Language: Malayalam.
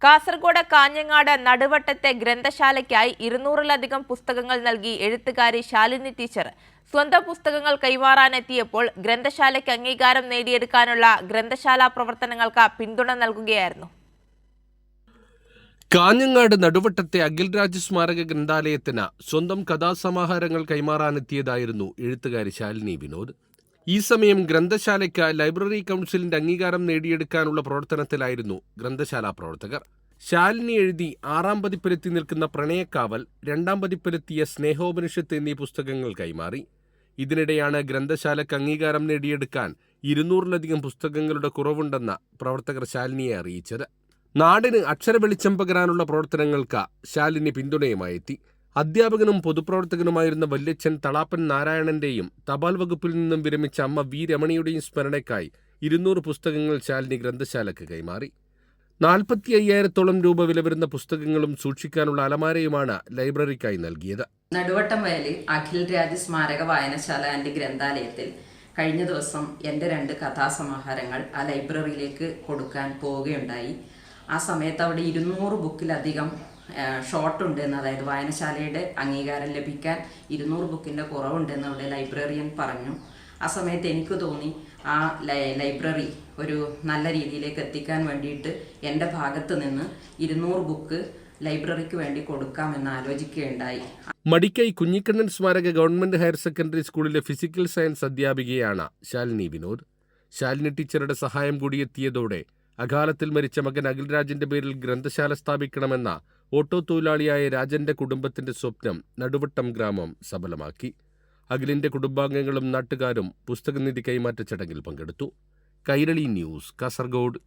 കാസർഗോഡ് കാഞ്ഞങ്ങാട് നടുവട്ടത്തെ ഗ്രന്ഥശാലയ്ക്കായി 200-ലധികം പുസ്തകങ്ങൾ നൽകി എഴുത്തുകാരി ശാലിനി ടീച്ചർ സ്വന്തം പുസ്തകങ്ങൾ കൈമാറാനെത്തിയപ്പോൾ ഗ്രന്ഥശാലയ്ക്ക് അംഗീകാരം നേടിയെടുക്കാനുള്ള ഗ്രന്ഥശാല പ്രവർത്തനങ്ങൾക്ക് പിന്തുണ നൽകുകയായിരുന്നു. കാഞ്ഞങ്ങാട് നടുവട്ടത്തെ അഖിൽരാജ് സ്മാരക ഗ്രന്ഥാലയത്തിന് സ്വന്തം കഥാസമാഹാരങ്ങൾ കൈമാറാനെത്തിയതായിരുന്നു എഴുത്തുകാരി ശാലിനി വിനോദ്. ഈ സമയം ഗ്രന്ഥശാലയ്ക്ക് ലൈബ്രറി കൗൺസിലിന്റെ അംഗീകാരം നേടിയെടുക്കാനുള്ള പ്രവർത്തനത്തിലായിരുന്നു ഗ്രന്ഥശാല പ്രവർത്തകർ. ശാലിനി എഴുതി 6ാം പതിപ്പിലെത്തി നിൽക്കുന്ന പ്രണയക്കാവൽ, 2ാം പതിപ്പിലെത്തിയ സ്നേഹോപനിഷത്ത് എന്നീ പുസ്തകങ്ങൾ കൈമാറി. ഇതിനിടെയാണ് ഗ്രന്ഥശാലയ്ക്ക് അംഗീകാരം നേടിയെടുക്കാൻ 200-ലധികം പുസ്തകങ്ങളുടെ കുറവുണ്ടെന്ന് പ്രവർത്തകർ ശാലിനിയെ അറിയിച്ചത്. നാടിന് അക്ഷരവെളിച്ചം പകരാനുള്ള പ്രവർത്തനങ്ങൾക്ക് ശാലിനി പിന്തുണയുമായി എത്തി. അധ്യാപകനും പൊതുപ്രവർത്തകനുമായിരുന്ന വല്യച്ഛൻ തളാപ്പൻ നാരായണന്റെയും തപാൽ വകുപ്പിൽ നിന്നും വിരമിച്ച അമ്മ വി രമണിയുടെയും സ്മരണയ്ക്കായി 200 പുസ്തകങ്ങൾ ശാലിനി ഗ്രന്ഥശാലയ്ക്ക് കൈമാറി. 45,000-ഓളം രൂപ വില വരുന്ന പുസ്തകങ്ങളും സൂക്ഷിക്കാനുള്ള അലമാരയുമാണ് ലൈബ്രറിക്കായി നൽകിയത്. നടുവട്ടം വയലിൽ അഖിൽരാജ് സ്മാരക വായനശാല ആൻഡ് ഗ്രന്ഥാലയത്തിൽ കഴിഞ്ഞ ദിവസം എൻ്റെ 2 കഥാസമാഹാരങ്ങൾ ആ ലൈബ്രറിയിലേക്ക് കൊടുക്കാൻ പോവുകയുണ്ടായി. ആ സമയത്ത് അവിടെ 200 ബുക്കിലധികം ഷോർട്ടുണ്ടെന്ന്, അതായത് വായനശാലയുടെ അംഗീകാരം ലഭിക്കാൻ 200 ബുക്കിൻ്റെ കുറവുണ്ടെന്ന് അവിടെ ലൈബ്രറിയൻ പറഞ്ഞു. ആ സമയത്ത് എനിക്ക് തോന്നി ആ ലൈബ്രറി ഒരു നല്ല രീതിയിലേക്ക് എത്തിക്കാൻ വേണ്ടിയിട്ട് എൻ്റെ ഭാഗത്ത് നിന്ന് 200 ബുക്ക് ലൈബ്രറിക്ക് വേണ്ടി കൊടുക്കാമെന്ന് ആലോചിക്കുകയുണ്ടായി. മടിക്കൈ കുഞ്ഞിക്കണ്ണൻ സ്മാരക ഗവൺമെന്റ് ഹയർ സെക്കൻഡറി സ്കൂളിലെ ഫിസിക്കൽ സയൻസ് അധ്യാപികയാണ് ശാലിനി വിനോദ്. ശാലിനി ടീച്ചറുടെ സഹായം കൂടിയെത്തിയതോടെ അകാലത്തിൽ മരിച്ച മകൻ അഖിൽരാജിന്റെ പേരിൽ ഗ്രന്ഥശാല സ്ഥാപിക്കണമെന്ന ഓട്ടോ തൊഴിലാളിയായ രാജന്റെ കുടുംബത്തിന്റെ സ്വപ്നം നടുവട്ടം ഗ്രാമം സഫലമാക്കി. അഖിലിന്റെ കുടുംബാംഗങ്ങളും നാട്ടുകാരും പുസ്തകനിധി കൈമാറ്റ ചടങ്ങിൽ പങ്കെടുത്തു. കൈരളി ന്യൂസ്, കാസർഗോഡ്.